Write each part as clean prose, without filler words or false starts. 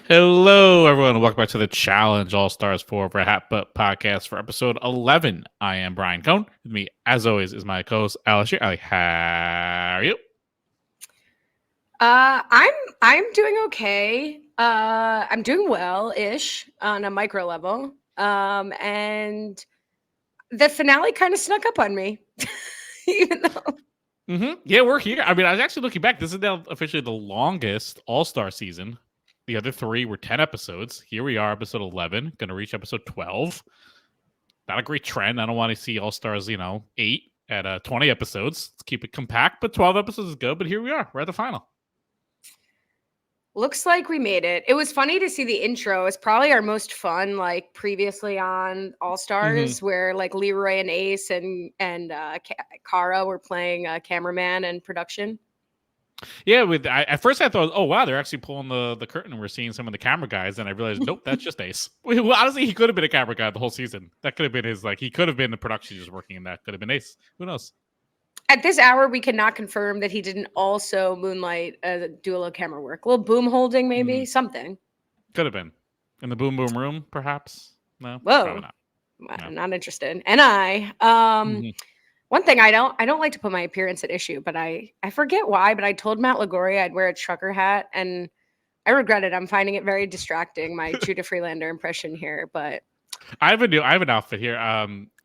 Hello, everyone. Welcome back to the Challenge All Stars 4 for RHAP podcast for episode 11. I am Brian Cohen. With me, as always, is my co-host, Ali Lasher. Ali, how are you? I'm doing okay. I'm doing well-ish on a micro level. And the finale kind of snuck up on me, even though. Yeah, we're here. I mean, I was actually looking back. This is now officially the longest All-Star season. The other three were 10 episodes. Here we are, episode 11. Going to reach episode 12. Not a great trend. I don't want to see All-Stars, 8 at 20 episodes. Let's keep it compact, but 12 episodes is good. But here we are. We're at the final. Looks like we made it. It was funny to see the intro. It's probably our most fun, like previously on All Stars, where like Leroy and Ace and Kara were playing cameraman and production. Yeah, at first I thought, oh wow, they're actually pulling the curtain and we're seeing some of the camera guys, and I realized, nope, that's just Ace. Well, honestly, he could have been a camera guy the whole season. That could have been his, he could have been the production just working, and that could have been Ace. Who knows? At this hour, we cannot confirm that he didn't also moonlight do a little camera work, a little boom holding, maybe something. Could have been in the boom boom room, perhaps. No, Whoa, probably not. I'm not interested. And one thing I don't like to put my appearance at issue, but I forget why. But I told Matt Lagoria I'd wear a trucker hat, and I regret it. I'm finding it very distracting. My Judah Freelander impression here, but. I have an outfit here.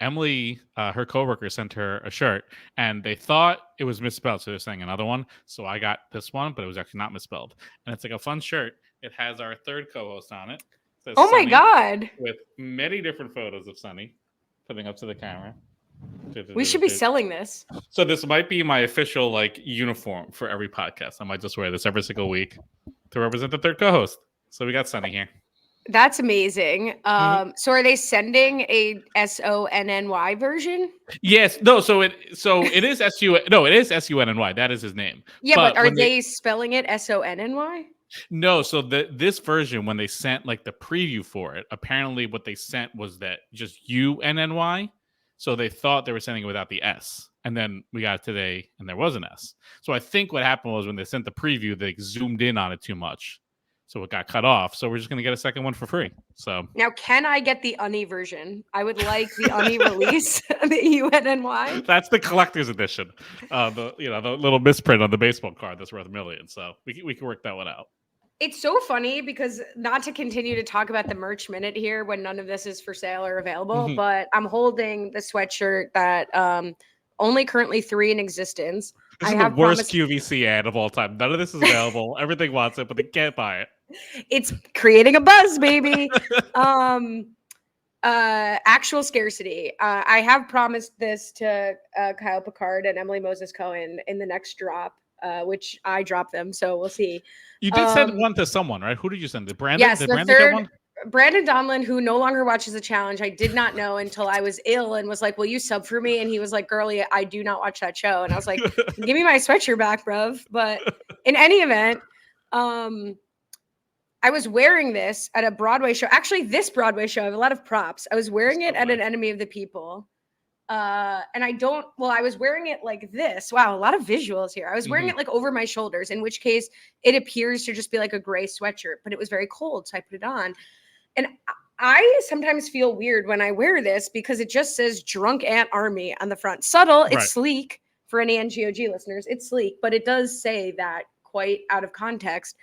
Emily, her coworker, sent her a shirt, and they thought it was misspelled, so they're saying another one. So I got this one, but it was actually not misspelled, and it's like a fun shirt. It has our third co-host on it. It oh my God! With many different photos of Sunny, putting up to the camera. We should be selling this. So this might be my official uniform for every podcast. I might just wear this every single week to represent the third co-host. So we got Sunny here. That's amazing. So are they sending a SONNY version? Yes. No. So it is SU. No, it is SUNNY. That is his name. Yeah, but are they spelling it SONNY? No. So this version, when they sent the preview for it, apparently what they sent was that just UNNY. So they thought they were sending it without the S. And then we got it today, and there was an S. So I think what happened was when they sent the preview, they zoomed in on it too much. So it got cut off. So we're just going to get a second one for free. So now, can I get the UNI version? I would like the UNI release, the UNNY. That's the collector's edition. The little misprint on the baseball card that's worth $1 million. So we can work that one out. It's so funny because, not to continue to talk about the merch minute here when none of this is for sale or available, but I'm holding the sweatshirt that only currently 3 in existence. This is the worst QVC ad of all time. None of this is available. Everything wants it, but they can't buy it. It's creating a buzz, baby. Actual scarcity. I have promised this to Kyle Picard and Emily Moses Cohen in the next drop, which I dropped them, so we'll see. You did send one to someone, right? Who did you send? Brandon? Yes, did the Brandon get one? Brandon Donlin, who no longer watches the challenge. I did not know until I was ill and was like, will you sub for me? And he was like, girlie, I do not watch that show. And I was like, give me my sweatshirt back, bruv. But in any event, I was wearing this at a Broadway show. Actually, this Broadway show, I have a lot of props. I was wearing it at an Enemy of the People. And I was wearing it like this. Wow, a lot of visuals here. I was wearing it like over my shoulders, in which case it appears to just be like a gray sweatshirt, but it was very cold. So I put it on. And I sometimes feel weird when I wear this because it just says Drunk Ant Army on the front. Subtle, it's sleek for any NGOG listeners. It's sleek, but it does say that quite out of context.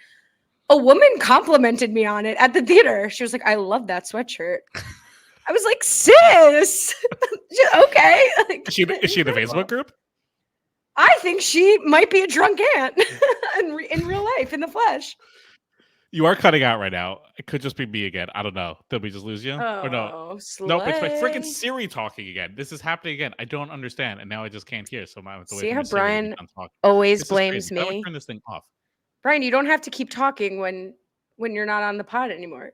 A woman complimented me on it at the theater. She was like, I love that sweatshirt. I was like, sis, okay. Is she in the Facebook group? I think she might be a drunk ant in real life, in the flesh. You are cutting out right now. It could just be me again. I don't know. Did we just lose you? Or no? Nope, it's my freaking Siri talking again. This is happening again. I don't understand, and now I just can't hear. So I'm have to wait. See how Brian always blames me? How do I turn this thing off? Brian, you don't have to keep talking when you're not on the pod anymore.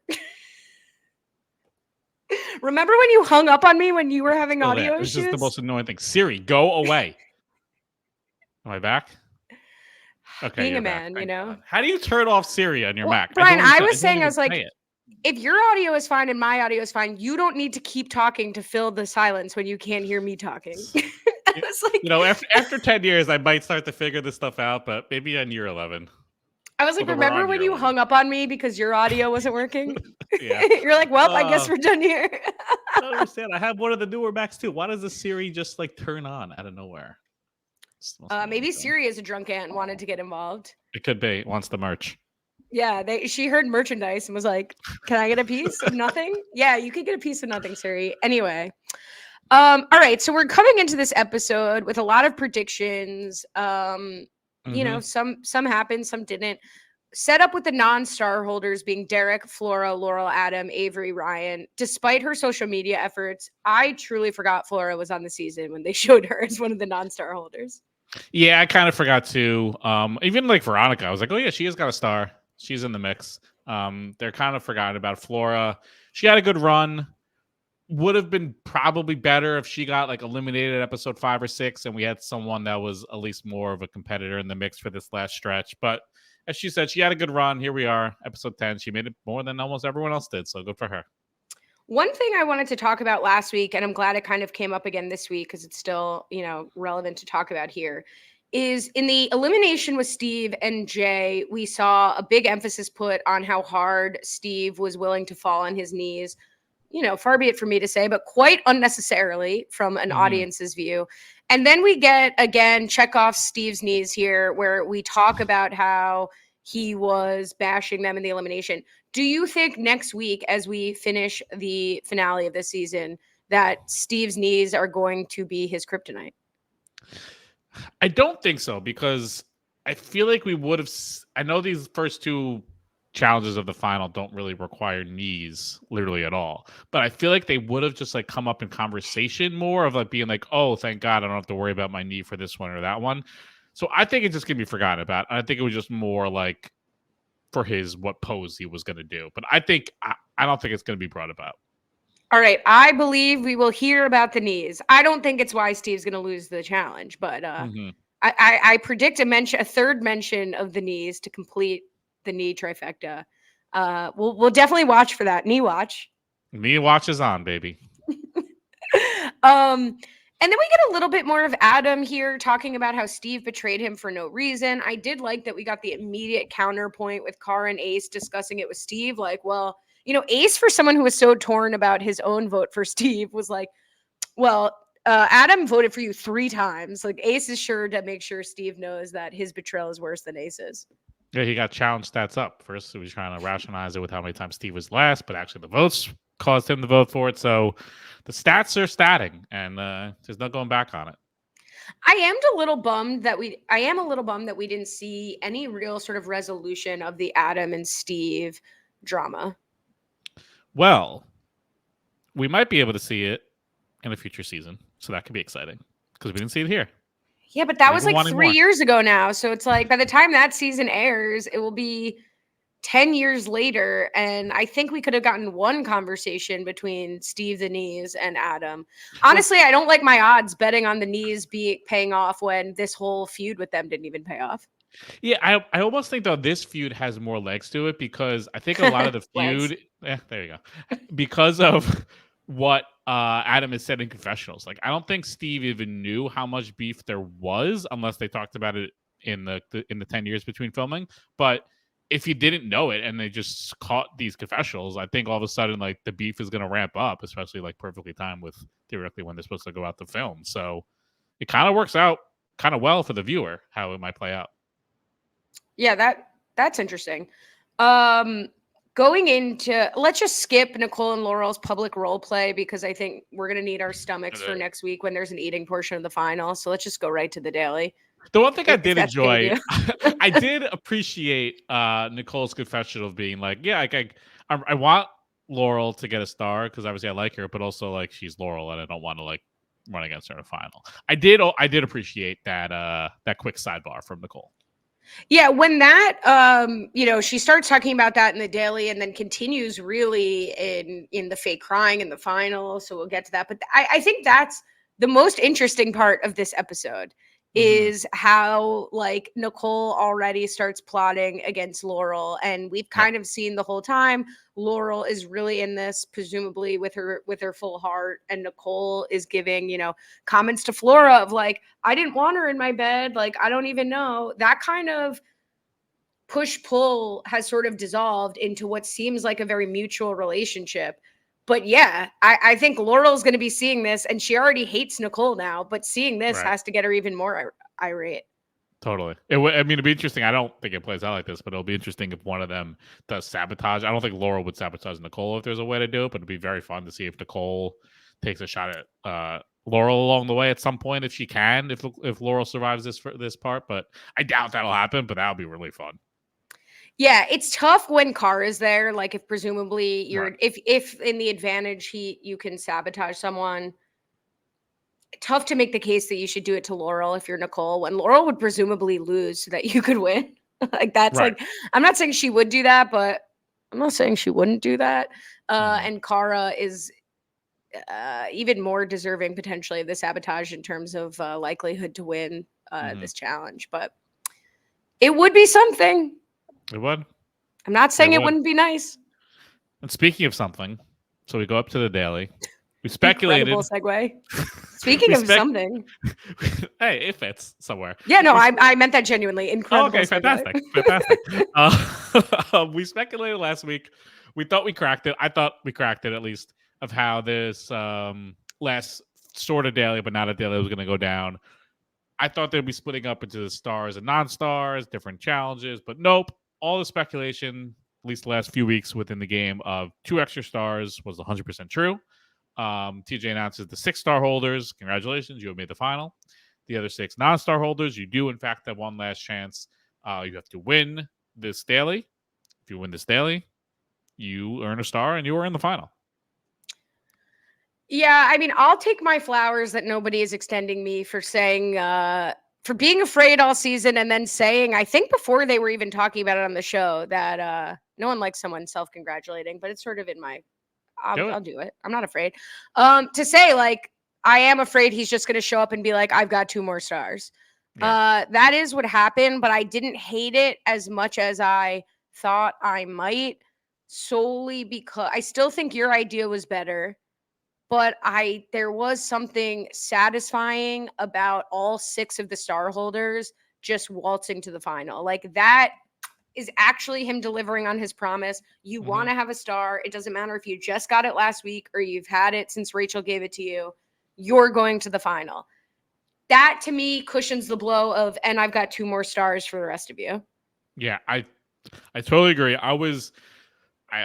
Remember when you hung up on me when you were having audio issues? This is the most annoying thing. Siri, go away. Am I back? Okay, being a man, you know. How do you turn off Siri on your Mac? Brian, I was like, if your audio is fine and my audio is fine, you don't need to keep talking to fill the silence when you can't hear me talking. I was like, after 10 years, I might start to figure this stuff out, but maybe on year 11. I was like, Although we're remember on when here you already. hung up on me because your audio wasn't working? Yeah. You're like, well, I guess we're done here. I don't understand. I have one of the newer Macs too. Why does the Siri just like turn on out of nowhere? Maybe Siri is a drunk aunt and wanted to get involved. It could be. Wants the merch. Yeah, she heard merchandise and was like, "Can I get a piece of nothing?" Yeah, you could get a piece of nothing, Siri. Anyway, all right. So we're coming into this episode with a lot of predictions. You know, some happened, some didn't. Set up with the non-star holders being Derek, Flora, Laurel, Adam, Avery, Ryan. Despite her social media efforts, I truly forgot Flora was on the season when they showed her as one of the non-star holders. Yeah, I kind of forgot to. Even like Veronica, I was like, oh yeah, she has got a star. She's in the mix. They're kind of forgotten about Flora. She had a good run. Would have been probably better if she got like eliminated at episode 5 or 6, and we had someone that was at least more of a competitor in the mix for this last stretch. But as she said, she had a good run. Here we are, episode 10. She made it more than almost everyone else did, so good for her. One thing I wanted to talk about last week, and I'm glad it kind of came up again this week because it's still, you know, relevant to talk about here, is in the elimination with Steve and Jay, we saw a big emphasis put on how hard Steve was willing to fall on his knees. You know, far be it for me to say, but quite unnecessarily from an audience's view. And then we get, again, check off Steve's knees here, where we talk about how he was bashing them in the elimination. Do you think next week, as we finish the finale of this season, that Steve's knees are going to be his kryptonite? I don't think so, because I feel like we would have. I know these first two challenges of the final don't really require knees literally at all, but I feel like they would have just like come up in conversation more of like being like, oh, thank God I don't have to worry about my knee for this one or that one. So I think it's just gonna be forgotten about. I think it was just more like for his what pose he was gonna do, but I don't think it's gonna be brought about. All right, I believe we will hear about the knees. I don't think it's why Steve's going to lose the challenge, but I predict a third mention of the knees to complete the knee trifecta. We'll definitely watch for that knee watch. Knee watch is on, baby. And then we get a little bit more of Adam here talking about how Steve betrayed him for no reason. I did like that we got the immediate counterpoint with Cara and Ace discussing it with Steve. Like, well, you know, Ace, for someone who was so torn about his own vote for Steve, was like, well, Adam voted for you 3 times. Like, Ace is sure to make sure Steve knows that his betrayal is worse than Ace's. Yeah, he got challenge stats up. First, he was trying to rationalize it with how many times Steve was last, but actually the votes caused him to vote for it. So the stats are statting, and there's no going back on it. I am a little bummed that we didn't see any real sort of resolution of the Adam and Steve drama. Well, we might be able to see it in a future season, so that could be exciting because we didn't see it here. Yeah, but that was like 3 years ago now. So it's like by the time that season airs, it will be 10 years later. And I think we could have gotten one conversation between Steve the Knees and Adam. Honestly, I don't like my odds betting on the Knees paying off when this whole feud with them didn't even pay off. Yeah, I almost think though this feud has more legs to it because I think a lot of the feud, there you go, because of what Adam has said in confessionals. Like, I don't think Steve even knew how much beef there was unless they talked about it in the 10 years between filming. But if he didn't know it and they just caught these confessionals, I think all of a sudden like the beef is going to ramp up, especially like perfectly timed with theoretically when they're supposed to go out to film. So it kind of works out kind of well for the viewer how it might play out. Yeah, that's interesting. Going into, let's just skip Nicole and Laurel's public role play because I think we're going to need our stomachs for next week when there's an eating portion of the final. So let's just go right to the daily. The one thing I did enjoy, I did appreciate Nicole's confessional of being like, yeah, I want Laurel to get a star because obviously I like her, but also like she's Laurel and I don't want to like run against her in a final. I did appreciate that quick sidebar from Nicole. Yeah, when that she starts talking about that in the daily and then continues really in the fake crying in the final. So we'll get to that. But I think that's the most interesting part of this episode is how like Nicole already starts plotting against Laurel. And we've kind of seen the whole time Laurel is really in this, presumably with her full heart. And Nicole is giving, comments to Flora of like, I didn't want her in my bed. Like, I don't even know. That kind of push-pull has sort of dissolved into what seems like a very mutual relationship. But yeah, I think Laurel's going to be seeing this, and she already hates Nicole now, but seeing this has to get her even more irate. Totally. I mean, it'd be interesting. I don't think it plays out like this, but it'll be interesting if one of them does sabotage. I don't think Laurel would sabotage Nicole if there's a way to do it, but it'd be very fun to see if Nicole takes a shot at Laurel along the way at some point if she can, if Laurel survives this part. But I doubt that'll happen, but that'll be really fun. Yeah, it's tough when Carr is there. Like if presumably you're if in the advantage you can sabotage someone. Tough to make the case that you should do it to Laurel if you're Nicole, when Laurel would presumably lose so that you could win. Like that's like, I'm not saying she would do that, but I'm not saying she wouldn't do that. And Cara is even more deserving potentially of the sabotage in terms of likelihood to win this challenge. But it would be something. It would. I'm not saying it wouldn't be nice. And speaking of something, so we go up to the daily. We speculated. Incredible segue. Speaking of something. Hey, it fits somewhere. Yeah, no, I meant that genuinely. Incredible. Okay, fantastic. Fantastic. We speculated last week. We thought we cracked it. I thought we cracked it, at least, of how this last sort of daily, but not a daily, was going to go down. I thought they'd be splitting up into the stars and non-stars, different challenges, but nope. All the speculation, at least the last few weeks within the game, of 2 extra stars was 100% true. TJ announces the 6 star holders. Congratulations, you have made the final. The other 6 non-star holders, you do in fact have one last chance. You have to win this daily. If you win this daily, you earn a star and you are in the final. Yeah, I mean, I'll take my flowers that nobody is extending me for saying for being afraid all season, and then saying, I think before they were even talking about it on the show, that no one likes someone self-congratulating, but it's sort of in my I'll do it. I'm not afraid. To say, like, I am afraid he's just going to show up and be like, I've got 2 more stars. Yeah. That is what happened, but I didn't hate it as much as I thought I might, solely because I still think your idea was better, but there was something satisfying about all 6 of the star holders just waltzing to the final. Like, that is actually him delivering on his promise. You want to have a star. It doesn't matter if you just got it last week or you've had it since Rachel gave it to you. You're going to the final. That, to me, cushions the blow of, and I've got 2 more stars for the rest of you. Yeah, I totally agree. I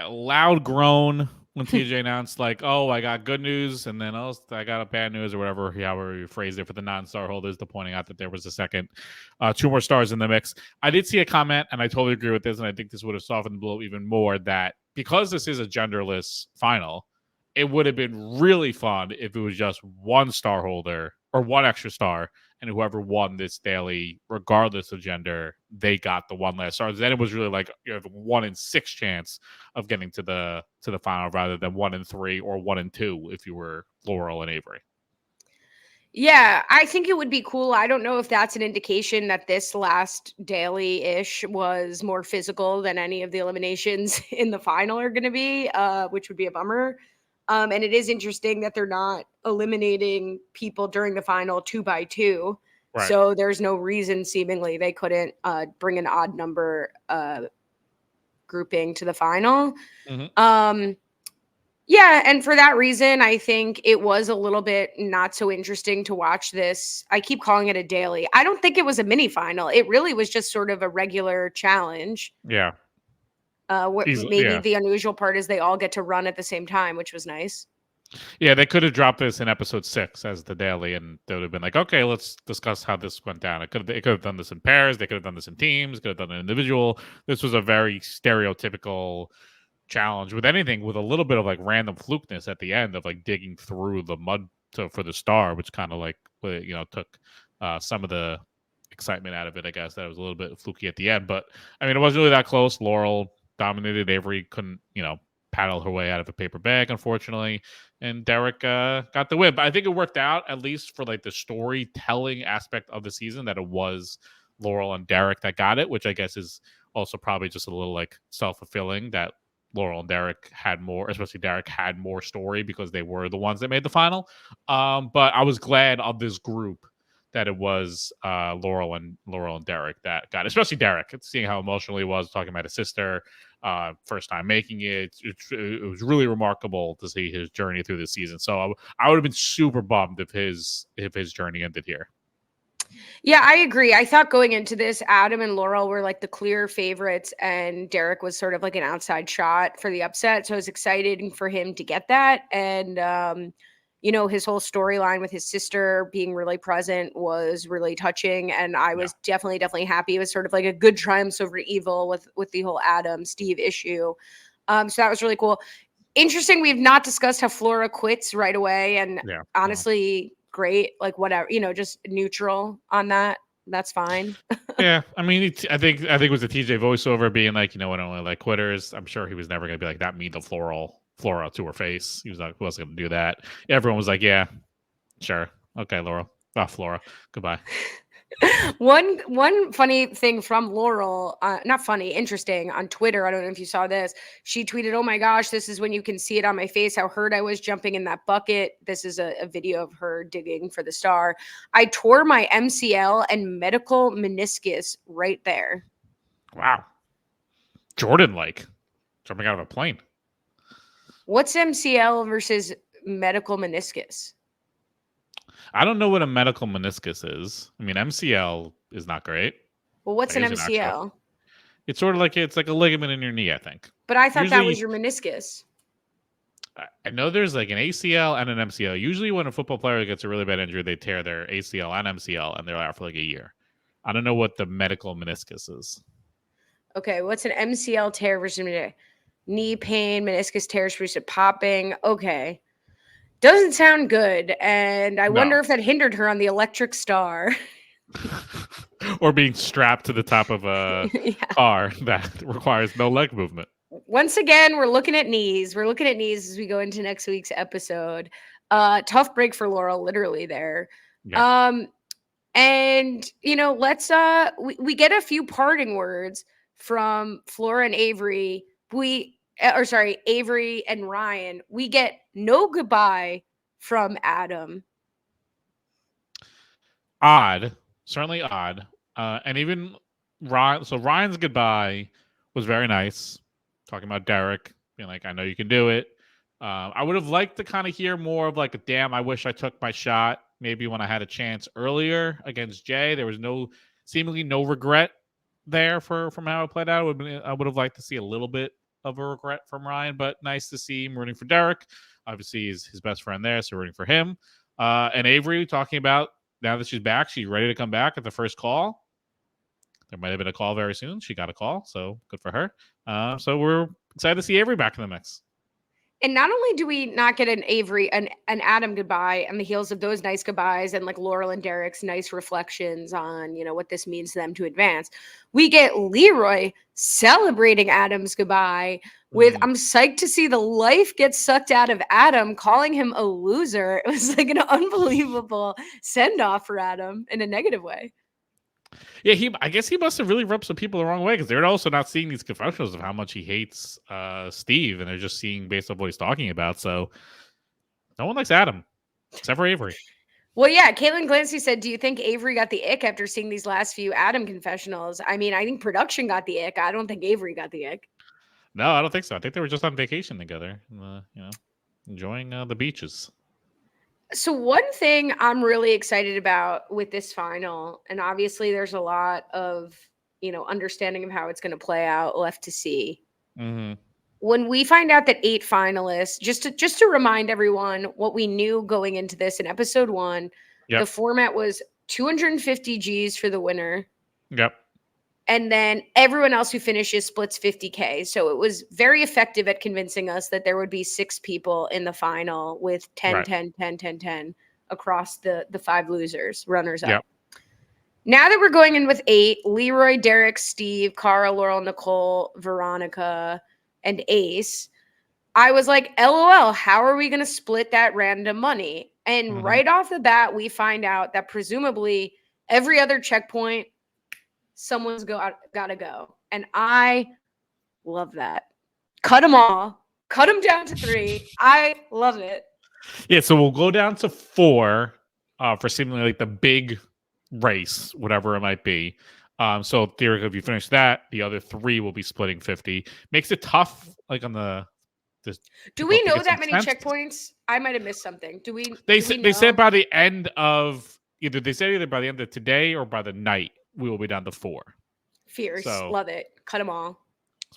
loud groan when TJ announced, like, oh, I got good news, and then I got a bad news, or whatever, however you phrased it, for the non-star holders, to pointing out that there was a second 2 more stars in the mix. I did see a comment, and I totally agree with this, and I think this would have softened the blow even more, that because this is a genderless final, it would have been really fun if it was just 1 star holder or 1 extra star, and whoever won this daily, regardless of gender, they got the 1 last star. Then it was really like you have a 1 in 6 chance of getting to the final, rather than 1 in 3 or 1 in 2 if you were Laurel and Avery. Yeah, I think it would be cool. I don't know if that's an indication that this last daily-ish was more physical than any of the eliminations in the final are going to be, which would be a bummer. And it is interesting that they're not eliminating people during the final 2 by 2. Right. So there's no reason, seemingly, they couldn't bring an odd number grouping to the final. Yeah, and for that reason, I think it was a little bit not so interesting to watch this. I keep calling it a daily. I don't think it was a mini final. It really was just sort of a regular challenge. Yeah. The unusual part is they all get to run at the same time, which was nice. Yeah, they could have dropped this in episode 6 as the daily, and they would have been like, okay, let's discuss how this went down. They could have done this in pairs. They could have done this in teams. Could have done it individual. This was a very stereotypical challenge with anything with a little bit of like random flukeness at the end of like digging through the mud for the star, which kind of like, took some of the excitement out of it. I guess that was a little bit fluky at the end, but I mean, it wasn't really that close. Laurel dominated. Avery couldn't, paddle her way out of a paper bag, unfortunately, and Derek got the win. But I think it worked out, at least for like the storytelling aspect of the season, that it was Laurel and Derek that got it, which I guess is also probably just a little like self-fulfilling, that Laurel and Derek had more, especially Derek had more story because they were the ones that made the final. But I was glad of this group that it was Laurel and Derek that got, especially Derek, seeing how emotional he was talking about his sister, first time making it. It was really remarkable to see his journey through the season. So I would have been super bummed if his journey ended here. Yeah, I agree. I thought going into this, Adam and Laurel were like the clear favorites, and Derek was sort of like an outside shot for the upset. So I was excited for him to get that. And, you know, his whole storyline with his sister being really present was really touching. And I was definitely happy. It was sort of like a good triumph over evil with the whole Adam Steve issue. So that was really cool. Interesting. We've not discussed how Flora quits right away. And honestly, great. Like whatever, you know, just neutral on that. That's fine. Yeah, I mean, I think it was the TJ voiceover being like, you know, I don't really like quitters. I'm sure he was never going to be like that mean to Flora to her face. He was like, who else going to do that? Everyone was like, yeah, sure, okay, Flora, goodbye. One funny thing from Laurel, not funny, interesting, on Twitter. I don't know if you saw this. She tweeted, "Oh my gosh, this is when you can see it on my face how hurt I was jumping in that bucket." This is a video of her digging for the star. "I tore my MCL and medical meniscus right there." Wow. Jordan like jumping out of a plane. What's MCL versus medical meniscus? I don't know what a medical meniscus is. I mean, MCL is not great. Well, what's an MCL? It's sort of like it's like a ligament in your knee, I think. But I thought that was your meniscus. I know there's like an ACL and an MCL. Usually when a football player gets a really bad injury, they tear their ACL and MCL and they're out for like a year. I don't know what the medical meniscus is. Okay, what's an MCL tear versus knee pain, meniscus tears versus popping? Okay. Doesn't sound good. And I wonder if that hindered her on the electric star. Or being strapped to the top of a car that requires no leg movement. Once again, we're looking at knees. We're looking at knees as we go into next week's episode. Tough break for Laurel, literally there. Yeah. And you know, let's we get a few parting words from Flora and Avery. Avery and Ryan. We get no goodbye from Adam. Odd, certainly odd. And even Ryan. So Ryan's goodbye was very nice, talking about Derek being like, "I know you can do it." I would have liked to kind of hear more of like a "damn, I wish I took my shot." Maybe when I had a chance earlier against Jay, there was seemingly no regret there from how it played out. I would have liked to see a little bit of a regret from Ryan, but nice to see him rooting for Derek. Obviously, he's his best friend there, so rooting for him. And Avery talking about now that she's back, she's ready to come back at the first call. There might have been a call very soon. She got a call, so good for her. So we're excited to see Avery back in the mix. And not only do we not get an Avery, an Adam goodbye on the heels of those nice goodbyes and like Laurel and Derek's nice reflections on, you know, what this means to them to advance, we get Leroy celebrating Adam's goodbye with, I'm psyched to see the life get sucked out of Adam, calling him a loser. It was like an unbelievable send-off for Adam in a negative way. Yeah, I guess he must have really rubbed some people the wrong way because they're also not seeing these confessionals of how much he hates Steve, and they're just seeing based on what he's talking about. So no one likes Adam, except for Avery. Well, yeah, Caitlin Glancy said, "Do you think Avery got the ick after seeing these last few Adam confessionals?" I mean, I think production got the ick. I don't think Avery got the ick. No, I don't think so. I think they were just on vacation together, enjoying the beaches. So one thing I'm really excited about with this final, and obviously there's a lot of, understanding of how it's going to play out left to see. Mm-hmm. When we find out that 8 finalists, just to remind everyone what we knew going into this in episode 1, the format was 250 G's for the winner. Yep. And then everyone else who finishes splits 50K. So it was very effective at convincing us that there would be 6 people in the final with 10, 10, 10, 10, 10 across the 5 losers, runners up. Now that we're going in with 8, Leroy, Derek, Steve, Cara, Laurel, Nicole, Veronica, and Ace, I was like, LOL, how are we going to split that random money? And right off the bat, we find out that presumably every other checkpoint, someone's got to go. And I love that. Cut them all. Cut them down to 3. I love it. Yeah, so we'll go down to 4 for seemingly like the big race, whatever it might be. So theoretically, if you finish that, the other 3 will be splitting 50. Makes it tough, like on the Do we to know get that some many sense. checkpoints? I might have missed something. Do we They do we they said know? by the end of either by the end of today or by the night we will be down to 4. Fierce. So Love it. Cut them all.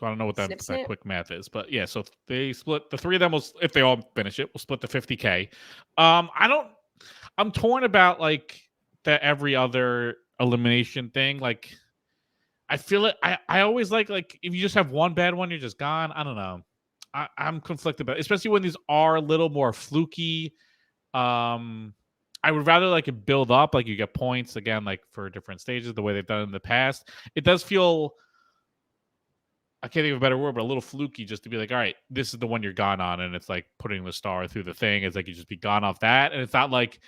I don't know what Snip, that snip. quick math is, but yeah. So they split the 3 of them. Will, if they all finish it, we'll split the 50K. I don't. I'm torn about like the every other elimination thing. Like I feel it. I always like if you just have one bad one, you're just gone. I don't know. I'm conflicted about it, especially when these are a little more fluky. I would rather like it build up, like you get points again, like for different stages, the way they've done it in the past. It does feel, I can't think of a better word, but a little fluky just to be like, all right, this is the one you're gone on, and it's like putting the star through the thing. It's like you just be gone off that, and it's not like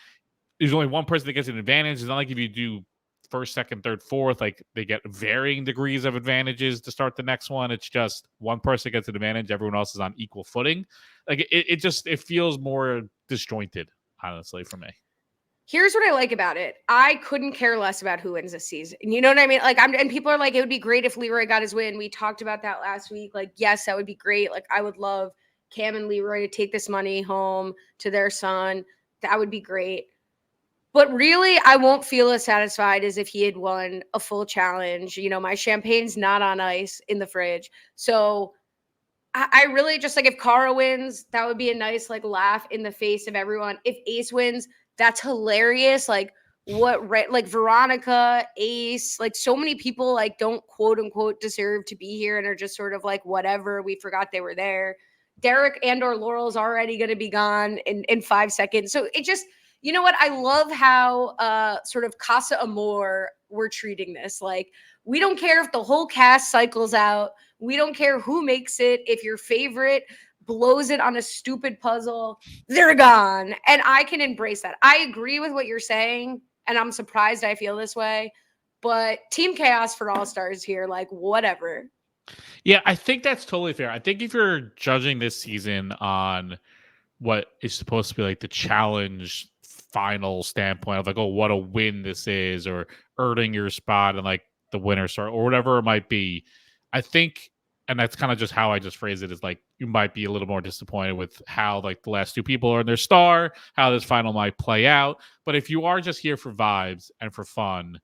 there's only one person that gets an advantage. It's not like if you do first, second, third, fourth, like they get varying degrees of advantages to start the next one. It's just one person gets an advantage, everyone else is on equal footing. Like it feels more disjointed, honestly, for me. Here's what I like about it. I couldn't care less about who wins this season. You know what I mean? Like and people are like, it would be great if Leroy got his win. We talked about that last week. Like, yes, that would be great. Like, I would love Cam and Leroy to take this money home to their son. That would be great. But really, I won't feel as satisfied as if he had won a full challenge. You know, my champagne's not on ice in the fridge. So I really just like if Cara wins, that would be a nice like laugh in the face of everyone. If Ace wins, that's hilarious. Like like Veronica, Ace, like so many people like don't quote unquote deserve to be here and are just sort of like whatever. We forgot they were there. Derek and or Laurel's already going to be gone in 5 seconds. So it just, you know what? I love how sort of Casa Amor we're treating this. Like we don't care if the whole cast cycles out. We don't care who makes it. If your favorite blows it on a stupid puzzle, they're gone. And I can embrace that. I agree with what you're saying. And I'm surprised I feel this way. But Team Chaos for All Stars here, like whatever. Yeah, I think that's totally fair. I think if you're judging this season on what is supposed to be like the challenge final standpoint of like, oh, what a win this is, or earning your spot and like the winner start or whatever it might be, I think, and that's kind of just how I just phrase it, is like you might be a little more disappointed with how like the last 2 people are in their star, how this final might play out. But if you are just here for vibes and for fun,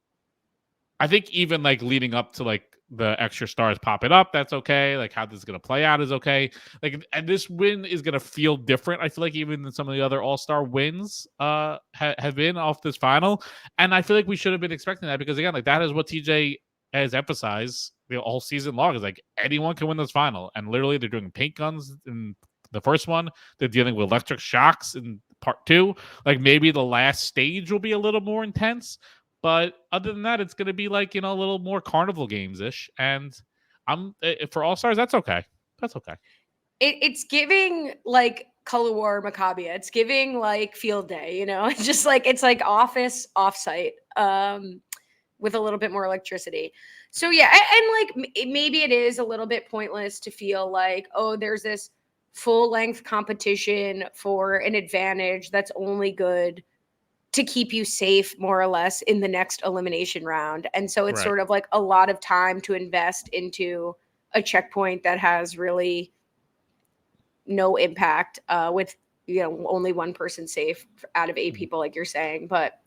I think even like leading up to like the extra stars popping up, that's okay. Like how this is going to play out is okay. Like, and this win is going to feel different, I feel like, even than some of the other all-star wins have been off this final. And I feel like we should have been expecting that, because again, like that is what TJ has emphasized the whole season long, is like anyone can win this final. And literally they're doing paint guns in the first one. They're dealing with electric shocks in part 2. Like maybe the last stage will be a little more intense. But other than that, it's going to be like, you know, a little more carnival games-ish. And I'm for All-Stars, that's okay. That's okay. It's giving like Color War Maccabia. It's giving like field day, you know? It's just like, it's like office offsite with a little bit more electricity. So yeah, and like maybe it is a little bit pointless to feel like, oh, there's this full-length competition for an advantage that's only good to keep you safe more or less in the next elimination round. And so it's sort of like a lot of time to invest into a checkpoint that has really no impact with, you know, only one person safe out of 8 people, like you're saying. But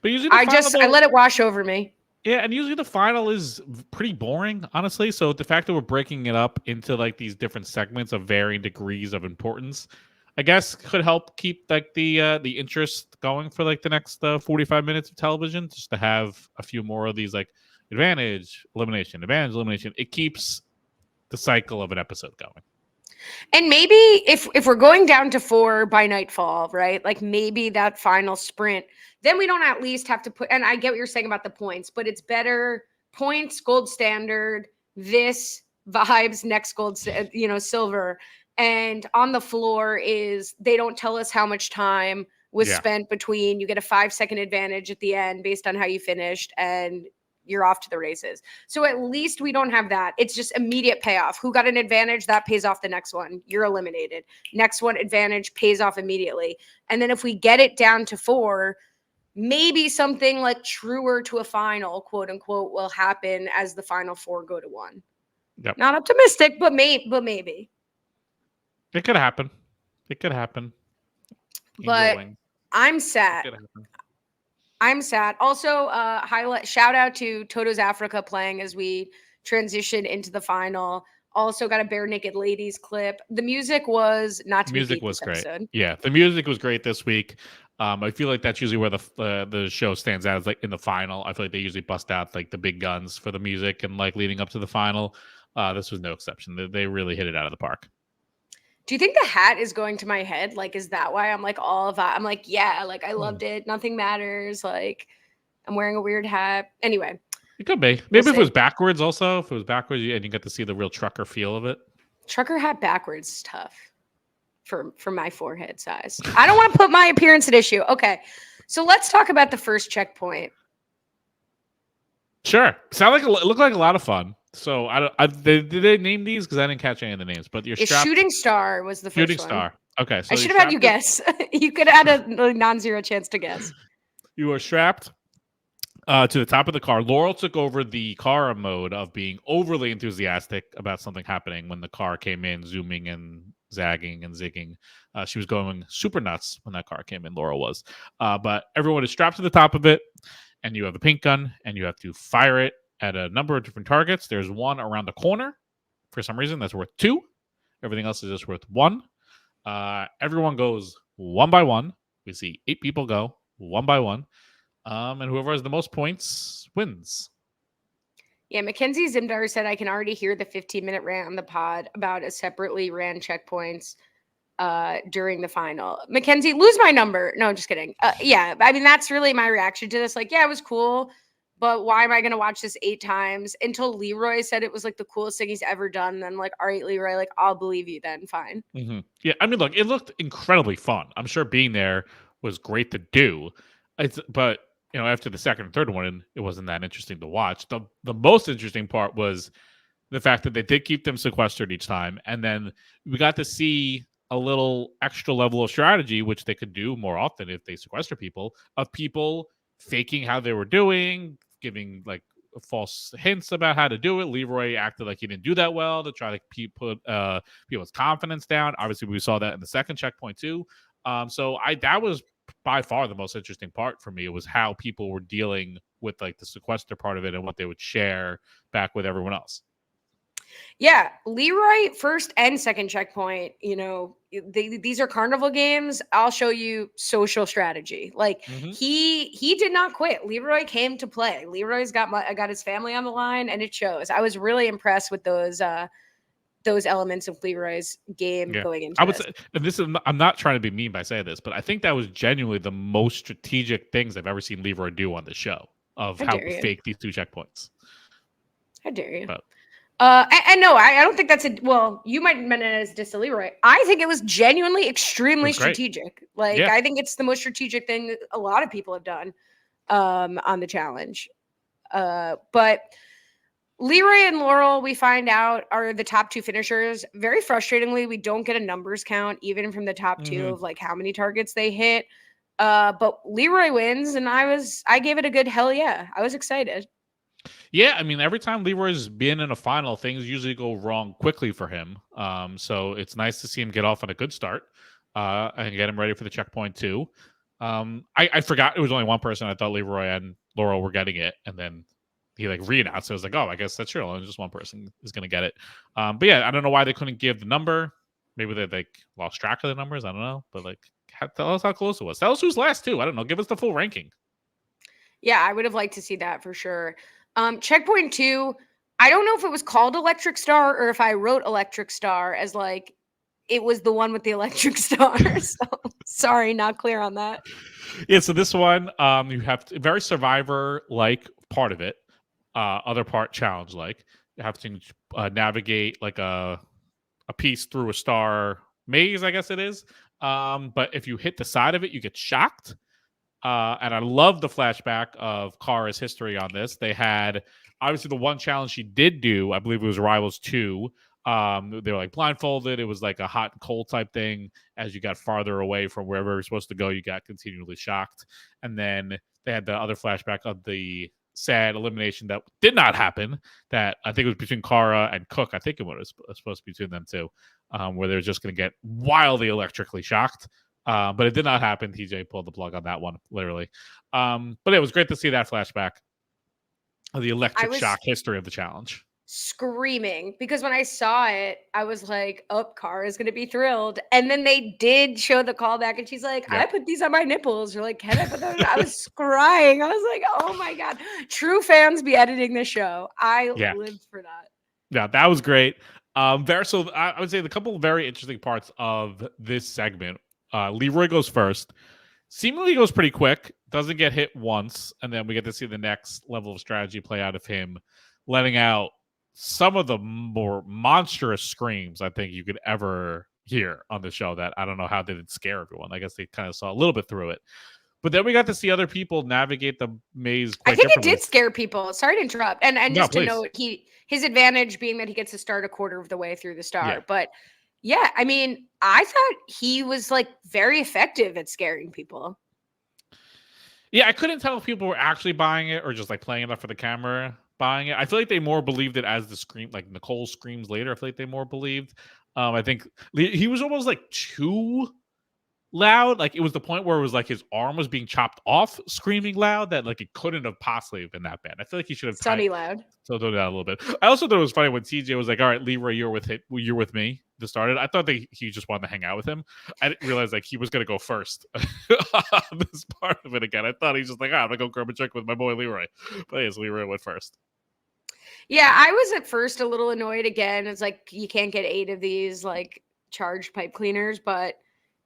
usually I let it wash over me. Yeah, and usually the final is pretty boring, honestly. So the fact that we're breaking it up into like these different segments of varying degrees of importance, I guess, could help keep like the interest going for like the next 45 minutes of television, just to have a few more of these like advantage, elimination, advantage, elimination. It keeps the cycle of an episode going. And maybe if we're going down to 4 by nightfall, right? Like maybe that final sprint, then we don't at least have to put, and I get what you're saying about the points, but it's better points, gold standard, this vibes, next gold, you know, silver. And on the floor is they don't tell us how much time was spent between, you get a 5-second advantage at the end based on how you finished, and you're off to the races. So at least we don't have that. It's just immediate payoff. Who got an advantage, that pays off the next one. You're eliminated. Next one, advantage, pays off immediately. And then if we get it down to 4, maybe something like truer to a final, quote unquote, will happen as the final four go to one. Yep. Not optimistic, but maybe. It could happen. It could happen. But I'm sad. I'm sad. Also, shout out to Toto's Africa playing as we transition into the final. Also got a Bare Naked Ladies clip. The music was not to be beat this episode. Yeah, the music was great this week. I feel like that's usually where the show stands out, is like in the final. I feel like they usually bust out like the big guns for the music and like leading up to the final. This was no exception. They really hit it out of the park. Do you think the hat is going to my head? Like, is that why I'm like all of that? I'm like, yeah, like I loved it. Nothing matters. Like, I'm wearing a weird hat. Anyway. It could be. Maybe if it was backwards also. If it was backwards and you get to see the real trucker feel of it. Trucker hat backwards is tough for my forehead size. I don't want to put my appearance at issue. Okay. So let's talk about the first checkpoint. Sure. It looked like a lot of fun. So did they name these? Because I didn't catch any of the names. But your Shooting Star was the first Shooting one. Star. Okay. So I should have had you guess. You could have had a non-zero chance to guess. You were strapped to the top of the car. Laurel took over the car mode of being overly enthusiastic about something happening when the car came in, zooming and zagging and zigging. She was going super nuts when that car came in, Laurel was. But everyone is strapped to the top of it, and you have a pink gun, and you have to fire it at a number of different targets. There's one around the corner. For some reason, that's worth 2. Everything else is just worth 1. Everyone goes one by one. We see 8 people go one by one. And whoever has the most points wins. Yeah, Mackenzie Zimdar said, I can already hear the 15-minute rant on the pod about a separately ran checkpoints during the final. Mackenzie, lose my number. No, just kidding. Yeah, I mean, that's really my reaction to this. Like, yeah, it was cool, but why am I going to watch this 8 times? Until Leroy said it was like the coolest thing he's ever done. Then like, all right, Leroy, like, I'll believe you then. Fine. Mm-hmm. Yeah, I mean, look, it looked incredibly fun. I'm sure being there was great to do. But after the second and third one, it wasn't that interesting to watch. The most interesting part was the fact that they did keep them sequestered each time. And then we got to see a little extra level of strategy, which they could do more often if they sequester people, of people faking how they were doing, giving like false hints about how to do it. Leroy acted like he didn't do that well to try to put people's confidence down. Obviously, we saw that in the second checkpoint too. So that was by far the most interesting part for me. It was how people were dealing with like the sequester part of it and what they would share back with everyone else. Yeah, Leroy first and second checkpoint, these are carnival games. I'll show you social strategy. Like he did not quit. Leroy came to play. Leroy's got his family on the line, and it shows. I was really impressed with those elements of Leroy's game going into this. I'm not trying to be mean by saying this, but I think that was genuinely the most strategic things I've ever seen Leroy do on the show, of how to fake these 2 checkpoints. How dare you? But, and no, I don't think that's you might mean it as diss to Leroy. I think it was genuinely extremely strategic. Like, I think it's the most strategic thing that a lot of people have done on the challenge. But Leroy and Laurel, we find out, are the top 2 finishers. Very frustratingly, we don't get a numbers count even from the top 2 of like how many targets they hit. But Leroy wins, and I gave it a good hell yeah. I was excited. Yeah, I mean, every time Leroy's been in a final, things usually go wrong quickly for him. So it's nice to see him get off on a good start and get him ready for the checkpoint too. I forgot it was only one person. I thought Leroy and Laurel were getting it, and then he like re-announced. So I was like, oh, I guess that's true. Only just one person is going to get it. But yeah, I don't know why they couldn't give the number. Maybe they like lost track of the numbers. I don't know. But like, tell us how close it was. Tell us who's last too. I don't know. Give us the full ranking. Yeah, I would have liked to see that for sure. Checkpoint 2, I don't know if it was called Electric Star or if I wrote Electric Star as like it was the one with the electric star. So, sorry, not clear on that. Yeah, so this one, you have very Survivor-like part of it, other part challenge-like. You have to navigate like a piece through a star maze, I guess it is. But if you hit the side of it, you get shocked. And I love the flashback of Kara's history on this. They had, obviously, the one challenge she did do, I believe it was Rivals 2, They were like blindfolded. It was like a hot and cold type thing. As you got farther away from wherever you're supposed to go, you got continually shocked. And then they had the other flashback of the sad elimination that did not happen. That I think it was between Kara and Cook. I think it was supposed to be between them two, where they were just going to get wildly electrically shocked. But it did not happen. TJ pulled the plug on that one, literally. But it was great to see that flashback of the electric shock history of the challenge. Screaming because when I saw it, I was like, "Oh, Kara is gonna be thrilled." And then they did show the callback, and she's like, "I put these on my nipples." Or like, "Can I put them?" I was crying. I was like, "Oh my god!" True fans be editing the show. I lived for that. Yeah, that was great. So I would say the couple of very interesting parts of this segment. Leroy goes first. Seemingly goes pretty quick. Doesn't get hit once, and then we get to see the next level of strategy play out of him letting out some of the more monstrous screams I think you could ever hear on the show. That I don't know how they didn't scare everyone. I guess they kind of saw a little bit through it. But then we got to see other people navigate the maze quite I think it did scare people. Sorry to interrupt. And No, just please. to note, his advantage being that he gets to start a quarter of the way through the star. Yeah. But yeah, I mean, I thought he was like very effective at scaring people. Yeah, I couldn't tell if people were actually buying it or just like playing it up for the camera buying it. I feel like they more believed it as the scream, like Nicole screams later. I feel like they more believed. I think he was almost like too loud. Like it was the point where it was like his arm was being chopped off, screaming loud that like it couldn't have possibly been that bad. I feel like he should have Sunny loud. So do that a little bit. I also thought it was funny when TJ was like, "All right, Leroy, you're with me." To start it, I thought he just wanted to hang out with him. I didn't realize like he was gonna go first on this part of it again. I thought he's just like, I'm gonna go grab a drink with my boy Leroy. But yes, Leroy went first. Yeah, I was at first a little annoyed again. It's like you can't get 8 of these like charged pipe cleaners, but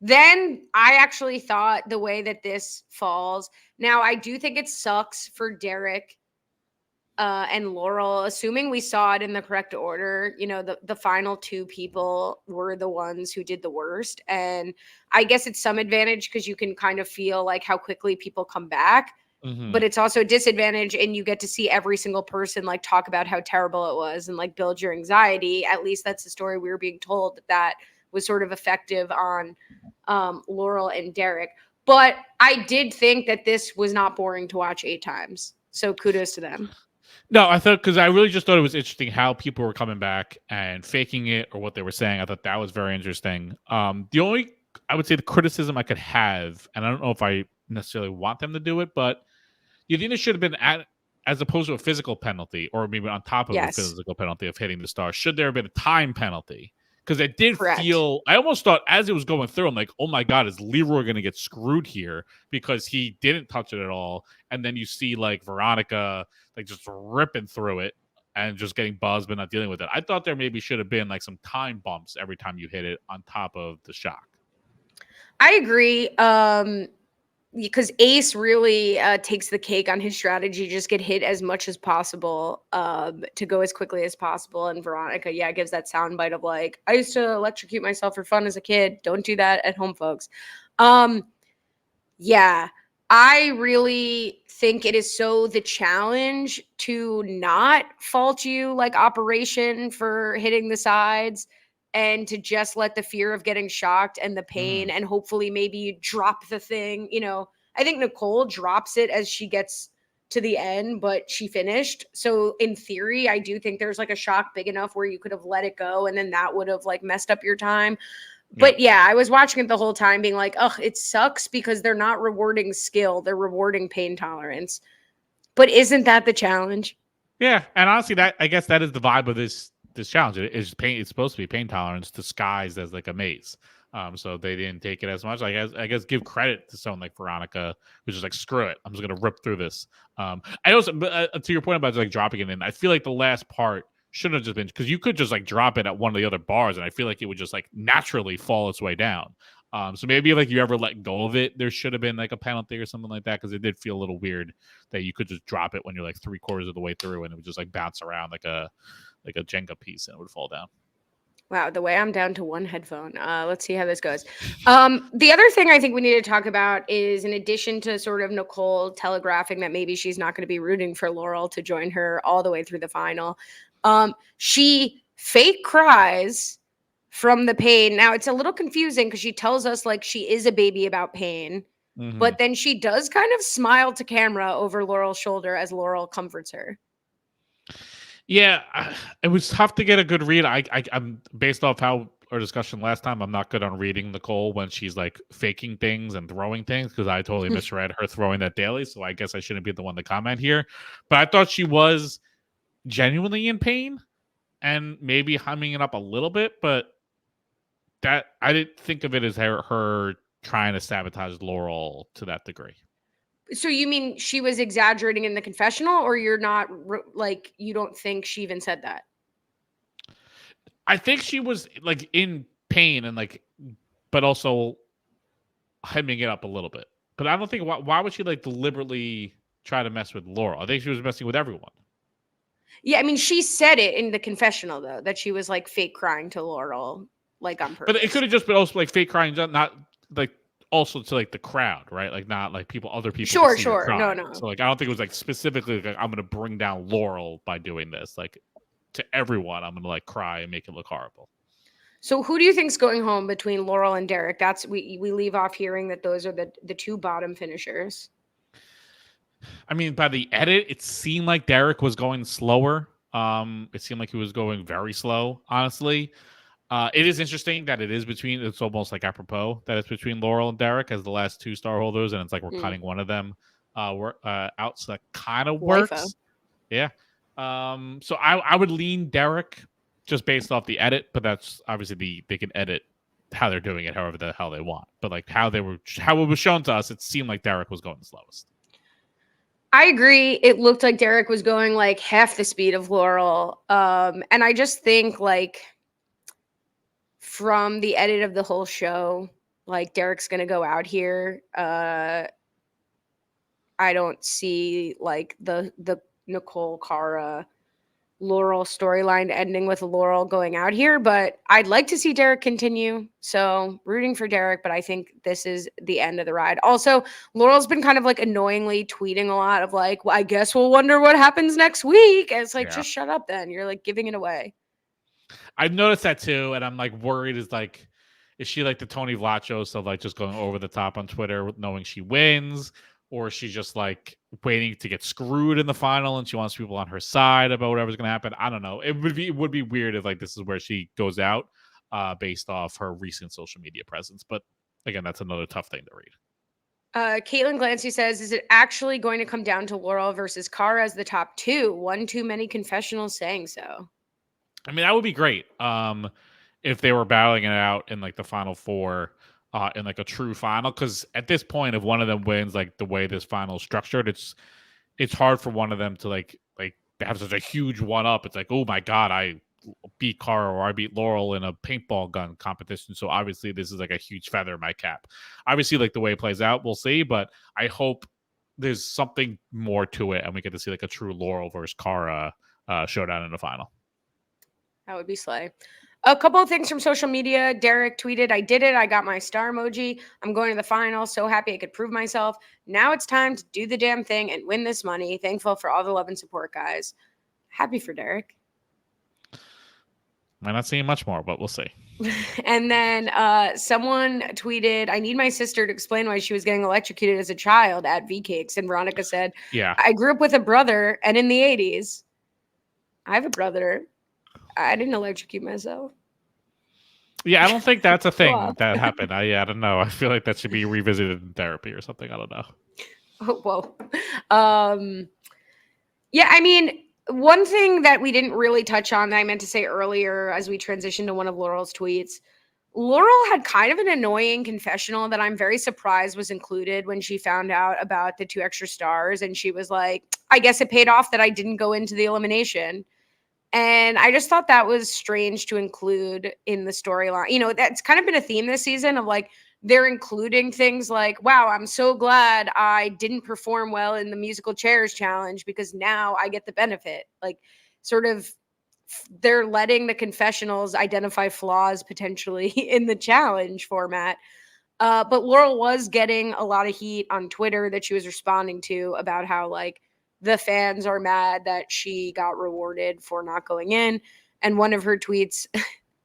then I actually thought the way that this falls. Now I do think it sucks for Derek and Laurel, assuming we saw it in the correct order. You know, the final 2 people were the ones who did the worst. And I guess it's some advantage because you can kind of feel like how quickly people come back. Mm-hmm. But it's also a disadvantage, and you get to see every single person like talk about how terrible it was and like build your anxiety. At least that's the story we were being told, that was sort of effective on Laurel and Derek. But I did think that this was not boring to watch 8 times. So kudos to them. No, I thought, because I really just thought it was interesting how people were coming back and faking it or what they were saying. I thought that was very interesting. The only, I would say, the criticism I could have, and I don't know if I necessarily want them to do it, but you think it should have been as opposed to a physical penalty, or maybe on top of a physical penalty of hitting the star, should there have been a time penalty? Because it did feel, I almost thought as it was going through, I'm like, oh my God, is Leroy going to get screwed here? Because he didn't touch it at all. And then you see like Veronica like just ripping through it and just getting buzzed but not dealing with it. I thought there maybe should have been like some time bumps every time you hit it on top of the shock. I agree. Because Ace really takes the cake on his strategy, just get hit as much as possible to go as quickly as possible. And Veronica, gives that soundbite of like, I used to electrocute myself for fun as a kid. Don't do that at home, folks. I really think it is so the challenge to not fault you like Operation for hitting the sides, and to just let the fear of getting shocked and the pain and hopefully maybe you drop the thing. You know, I think Nicole drops it as she gets to the end, but she finished. So in theory, I do think there's like a shock big enough where you could have let it go and then that would have like messed up your time. But I was watching it the whole time being like, oh, it sucks because they're not rewarding skill. They're rewarding pain tolerance. But isn't that the challenge? Yeah. And honestly, that, I guess that is the vibe of this challenge. It is pain. It's supposed to be pain tolerance disguised as like a maze. So they didn't take it as much. I guess give credit to someone like Veronica, who's just like, screw it, I'm just gonna rip through this. I also, to your point about like dropping it in, I feel like the last part shouldn't have just been, because you could just like drop it at one of the other bars, and I feel like it would just like naturally fall its way down. So maybe like you ever let go of it, there should have been like a penalty or something like that, because it did feel a little weird that you could just drop it when you're like 3/4 of the way through, and it would just like bounce around like a Jenga piece and it would fall down. Wow, the way I'm down to one headphone. Let's see how this goes. The other thing I think we need to talk about is, in addition to sort of Nicole telegraphing that maybe she's not going to be rooting for Laurel to join her all the way through the final, she fake cries from the pain. Now it's a little confusing because she tells us like she is a baby about pain, but then she does kind of smile to camera over Laurel's shoulder as Laurel comforts her. Yeah, it was tough to get a good read. I'm based off how our discussion last time. I'm not good on reading Nicole when she's like faking things and throwing things because I totally misread her throwing that daily. So I guess I shouldn't be the one to comment here. But I thought she was genuinely in pain and maybe humming it up a little bit, but that I didn't think of it as her trying to sabotage Laurel to that degree. So you mean she was exaggerating in the confessional, or you're not like you don't think she even said that? I think she was like in pain and like, but also hemming it up a little bit. But I don't think why would she like deliberately try to mess with Laurel? I think she was messing with everyone. Yeah, I mean, she said it in the confessional though that she was like fake crying to Laurel, like on purpose. But it could have just been also like fake crying, not like also to like the crowd, right? Like not like other people. Sure. No. No. So like I don't think it was like specifically like I'm gonna bring down Laurel by doing this. Like to everyone, I'm gonna like cry and make it look horrible. So who do you think's going home between Laurel and Derek? That's we leave off hearing that those are the two bottom finishers. I mean, by the edit, it seemed like Derek was going slower. It seemed like he was going very slow, honestly. It is interesting that it's almost like apropos that it's between Laurel and Derek as the last two star holders, and it's like we're cutting one of them out, so that kind of works. Yeah. So I would lean Derek just based off the edit, but that's obviously they can edit how they're doing it however the hell they want. But like how it was shown to us, it seemed like Derek was going the slowest. I agree. It looked like Derek was going like half the speed of Laurel. And I just think like from the edit of the whole show, like Derek's gonna go out here. I don't see like the Nicole Cara Laurel storyline ending with Laurel going out here, but I'd like to see Derek continue. So rooting for Derek, but I think this is the end of the ride. Also, Laurel's been kind of like annoyingly tweeting a lot of like, well, I guess we'll wonder what happens next week. And it's like, just shut up then. You're like giving it away. I noticed that too, and I'm like worried is she like the Tony Vlachos of like just going over the top on Twitter knowing she wins? Or is she just like waiting to get screwed in the final and she wants people on her side about whatever's going to happen? I don't know. It would be weird if like this is where she goes out based off her recent social media presence. But again, that's another tough thing to read. Caitlin Glancy says, is it actually going to come down to Laurel versus Cara as the top two? One too many confessionals saying so. I mean, that would be great if they were battling it out in like the final four. In like a true final, because at this point, if one of them wins, like the way this final is structured, it's hard for one of them to like have such a huge one up. It's like, oh my god, I beat Cara or I beat Laurel in a paintball gun competition. So obviously, this is like a huge feather in my cap. Obviously, like the way it plays out, we'll see. But I hope there's something more to it, and we get to see like a true Laurel versus Cara showdown in the final. That would be slay. A couple of things from social media. Derek tweeted, I did it. I got my star emoji. I'm going to the final. So happy I could prove myself. Now it's time to do the damn thing and win this money. Thankful for all the love and support, guys. Happy for Derek. Might not see much more, but we'll see. And then someone tweeted, I need my sister to explain why she was getting electrocuted as a child at V-Cakes. And Veronica said, yeah, I grew up with a brother and in the 80s. I have a brother. I didn't electrocute myself. Yeah, I don't think that's a thing that happened. I don't know. I feel like that should be revisited in therapy or something. I don't know. Oh, whoa. Yeah, I mean, one thing that we didn't really touch on that I meant to say earlier as we transitioned to one of Laurel's tweets, Laurel had kind of an annoying confessional that I'm very surprised was included when she found out about the 2 extra stars. And she was like, I guess it paid off that I didn't go into the elimination. And I just thought that was strange to include in the storyline. You know, that's kind of been a theme this season of like, they're including things like, wow, I'm so glad I didn't perform well in the musical chairs challenge because now I get the benefit. Like, sort of, they're letting the confessionals identify flaws potentially in the challenge format. But Laurel was getting a lot of heat on Twitter that she was responding to about how, like, the fans are mad that she got rewarded for not going in. And one of her tweets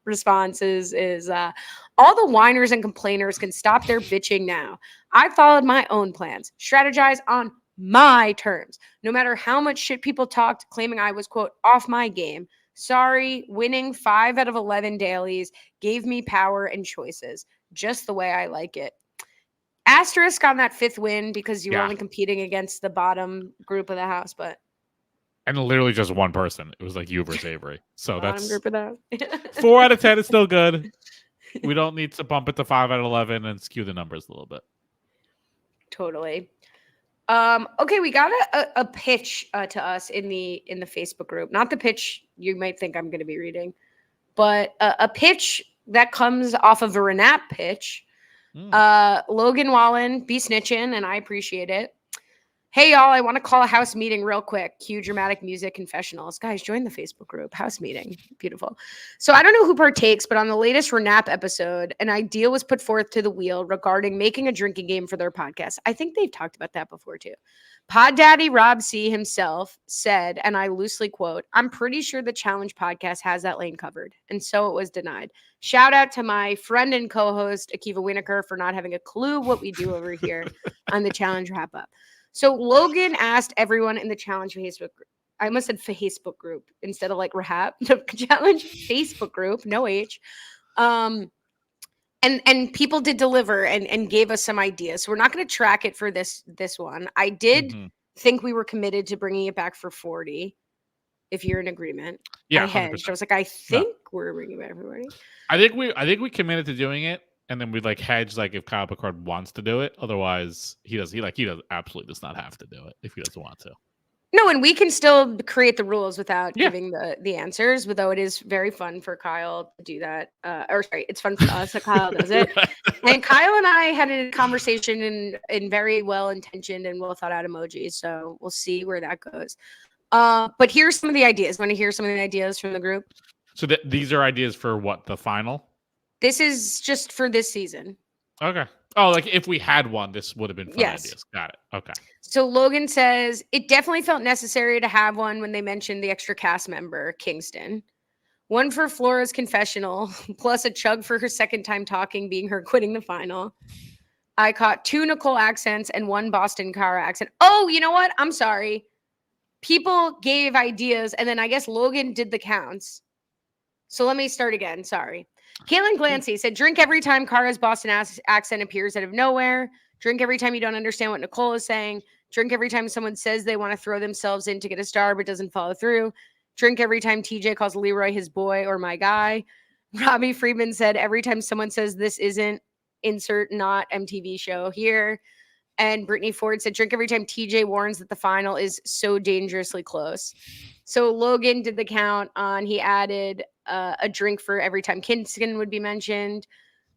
responses is all the whiners and complainers can stop their bitching now. I followed my own plans, strategize on my terms. No matter how much shit people talked, claiming I was, quote, off my game. Sorry, winning 5 out of 11 dailies gave me power and choices, just the way I like it. Asterisk on that 5th win because you were only competing against the bottom group of the house, but and literally just one person. It was like you versus Avery. So bottom that's group of the 4 out of 10 is still good. We don't need to bump it to 5 out of 11 and skew the numbers a little bit. Totally. Okay, we got a pitch to us in the Facebook group. Not the pitch you might think I'm going to be reading, but a pitch that comes off of a RHAP pitch. Logan Wallen be snitching, and I appreciate it. Hey, y'all, I want to call a house meeting real quick. Cue dramatic music confessionals. Guys, join the Facebook group. House meeting. Beautiful. So I don't know who partakes, but on the latest RHAP episode, an idea was put forth to the wheel regarding making a drinking game for their podcast. I think they've talked about that before, too. Pod Daddy Rob C. himself said, and I loosely quote, I'm pretty sure the Challenge podcast has that lane covered. And so it was denied. Shout out to my friend and co-host, Akiva Winokur, for not having a clue what we do over here on the Challenge Wrap-Up. So Logan asked everyone in the Challenge Facebook group. I almost said Facebook group instead of like RHAP. The Challenge Facebook group, no H. And people did deliver and gave us some ideas. So we're not going to track it for this one. I did think we were committed to bringing it back for 40. If you're in agreement, yeah, I hedged. 100%. I was like, I think we're bringing it back for 40. I think we committed to doing it. And then we'd like hedge like if Kyle Picard wants to do it. Otherwise, he absolutely does not have to do it if he doesn't want to. No, and we can still create the rules without giving the answers, though it is very fun for Kyle to do that. It's fun for us that Kyle does it. And Kyle and I had a conversation in very well-intentioned and well-thought-out emojis, so we'll see where that goes. But here's some of the ideas. Want to hear some of the ideas from the group? So these are ideas for what, the final? This is just for this season. Okay. Oh, like if we had one, this would have been fun ideas. Got it. Okay. So Logan says, it definitely felt necessary to have one when they mentioned the extra cast member, Kingston. One for Flora's confessional, plus a chug for her second time talking, being her quitting the final. I caught 2 Nicole accents and 1 Boston car accent. Oh, you know what? I'm sorry. People gave ideas, and then I guess Logan did the counts. So let me start again. Sorry. Caitlin Glancy said, drink every time Kara's Boston accent appears out of nowhere. Drink every time you don't understand what Nicole is saying. Drink every time someone says they want to throw themselves in to get a star but doesn't follow through. Drink every time TJ calls Leroy his boy or my guy. Robbie Friedman said, every time someone says this isn't insert not MTV show here. And Brittany Ford said, drink every time TJ warns that the final is so dangerously close. So Logan did the count on, he added a drink for every time Kinskin would be mentioned,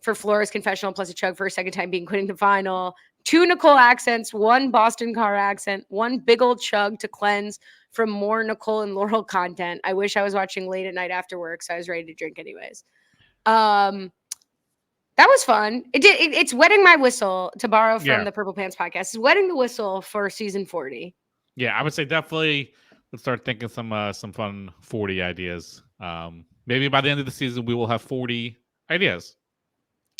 for Flora's confessional, plus a chug for a second time being quitting the final, 2 Nicole accents, 1 Boston car accent, 1 big old chug to cleanse from more Nicole and Laurel content. I wish I was watching late at night after work, so I was ready to drink anyways. That was fun. It's wetting my whistle, to borrow from the Purple Pants podcast. It's wetting the whistle for season 40. Yeah, I would say definitely let's start thinking some fun 40 ideas. Maybe by the end of the season, we will have 40 ideas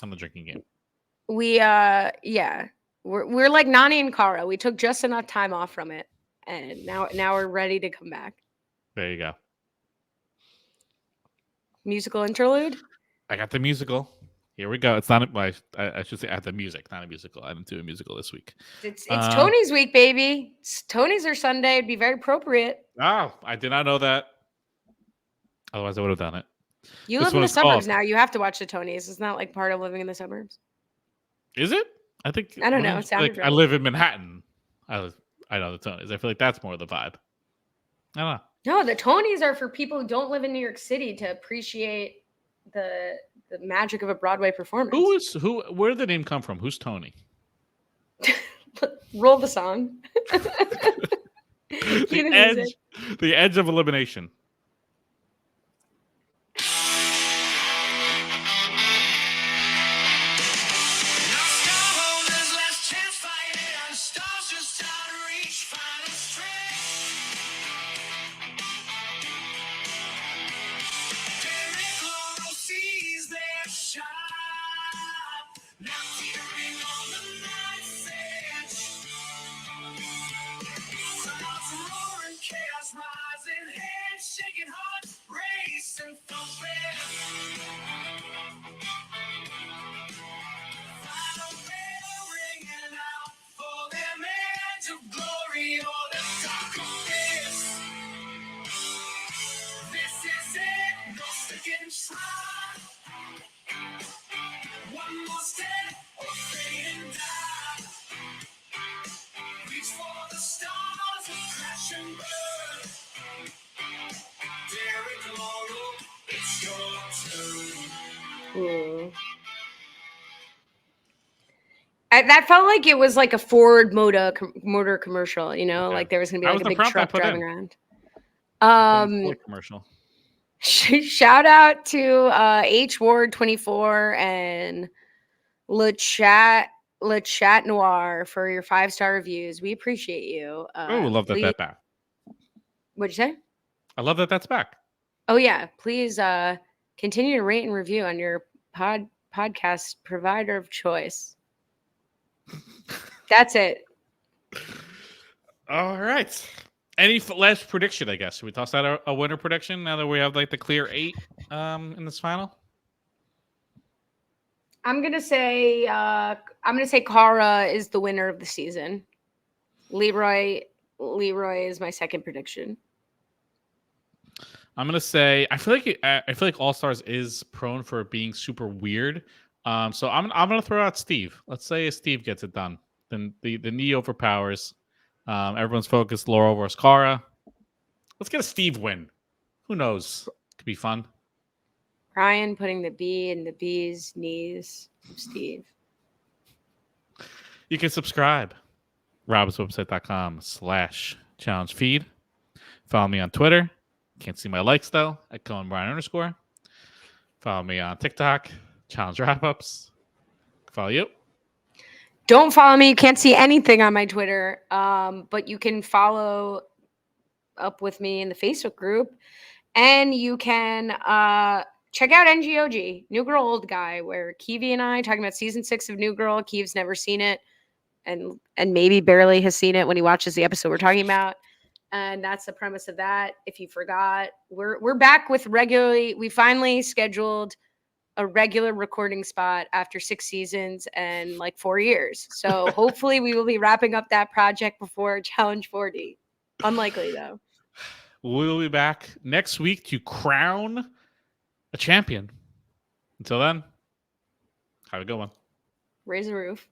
on the drinking game. We're like Nani and Kara. We took just enough time off from it, and now we're ready to come back. There you go. Musical interlude. I got the musical. Here we go. It's not I should say I have the music, not a musical. I didn't do a musical this week. It's Tony's week, baby. Tony's are Sunday. It'd be very appropriate. Oh, I did not know that. Otherwise, I would have done it. You live in the suburbs now. You have to watch the Tonys. It's not like part of living in the suburbs. Is it? I don't know. It sounded I live in Manhattan. I know the Tonys. I feel like that's more the vibe. I don't know. No, the Tonys are for people who don't live in New York City to appreciate the magic of a Broadway performance. Where did the name come from? Who's Tony? Roll the song. The edge of elimination. One more step or fading down. Reach for the stars and crash and burn. Dare tomorrow, it's your turn. Ooh. That felt like it was like a Ford motor commercial, you know, Okay. like there was gonna be That like was a the big prompt I truck put driving in. around. Ford commercial. Shout out to H Ward 24 and Le Chat Noir for your 5-star reviews. We appreciate you. Oh, love that please, that's back. What'd you say? I love that that's back. Oh yeah, please continue to rate and review on your podcast provider of choice. That's it. All right. Any last prediction? I guess should we toss out a winner prediction now that we have like the clear 8 in this final? I'm gonna say Kara is the winner of the season. Leroy is my second prediction. I'm gonna say I feel like All Stars is prone for being super weird. So I'm gonna throw out Steve. Let's say Steve gets it done. Then the knee overpowers. Everyone's focused. Laurel versus Kara. Let's get a Steve win. Who knows? Could be fun. Ryan putting the B in the B's knees of Steve. You can subscribe. robswebsite.com/challenge feed. Follow me on Twitter. Can't see my likes though at Cohen _. Follow me on TikTok. Challenge wrap ups. Follow you. Don't follow me. You can't see anything on my Twitter. But you can follow up with me in the Facebook group. And you can check out NGOG, New Girl Old Guy, where Kiwi and I talking about season 6 of New Girl. Kiwi's never seen it and maybe barely has seen it when he watches the episode we're talking about. And that's the premise of that. If you forgot, we're back with we finally scheduled a regular recording spot after 6 seasons and like 4 years. So hopefully we will be wrapping up that project before Challenge 40. Unlikely though. We'll be back next week to crown a champion. Until then, have a good one. Raise the roof.